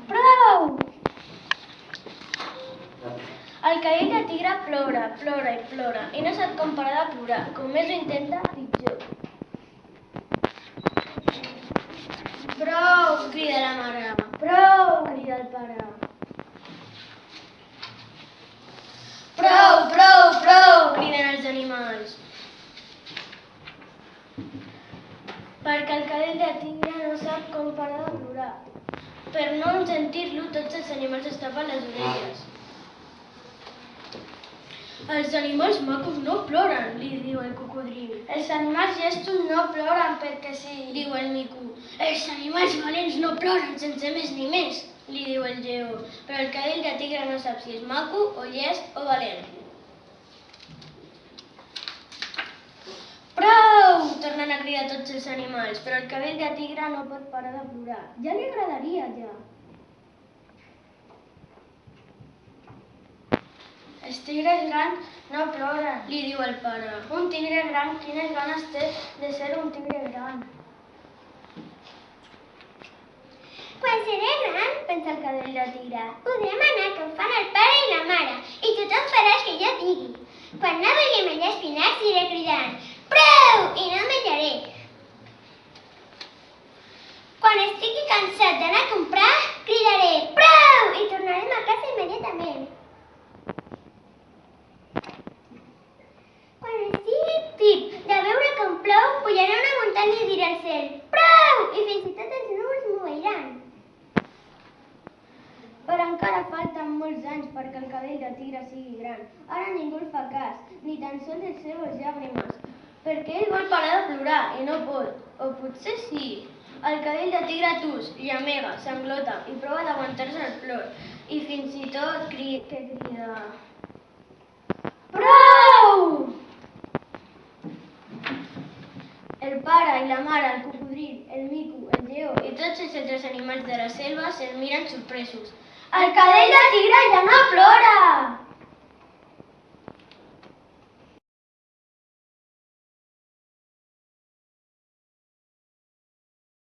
Prou! El cadell de tigre plora, plora i plora i no sap com parar de plorar. Com més ho intenta, pitjor. Prou! Crida la mare. Prou! Crida el pare. Prou, prou, prou! Criden els animals. Perquè el cadell de tigre no sap com parar de plorar. Per no sentir-lo, tots els animals es tapen les orelles. Els animals macos no ploren, li diu el cocodril. Els animals llestos no ploren perquè sí, diu el mico. Els animals valents no ploren sense més ni més, li diu el lleó. Però el cadell de tigre no sap si és maco o llest o valent. Prou! Tornen a cridar tots els animals, però el cadell de tigre no pot parar de plorar. Ja li agradaria, ja. Els tigres grans no ploren, li diu el pare. Un tigre gran, quines ganes té de ser un tigre gran. Quan seré gran, pensa el cadell de tigre, podrem anar com fan el pare i la mare, i tothom farà el que jo digui. Quan no vulgui menjar espinacs, iré cridant, prou! I no menjaré. Quan estigui cansat d'anar a comprar, cridaré, prou! I tornarem a casa immediatament. Quan estigui tip de veure com plou, pujaré a una muntanya i diré al cel, prou! I fins i tot els núvols m'obeiran. Però encara falten molts anys perquè el cadell de tigre sigui gran. Ara ningú el fa cas, ni tan sols les seves llàgrimes, perquè ell vol parar de plorar i no pot. O potser sí. El cadell de tigre tus, llamega, s'englota i prova d'aguantar-se el plor. I fins i tot crida... Prou! El pare i la mare, el cocodril, el mico, el lleó i tots els altres animals de la selva se'l miren sorpresos. El cadell de tigre ja no plora!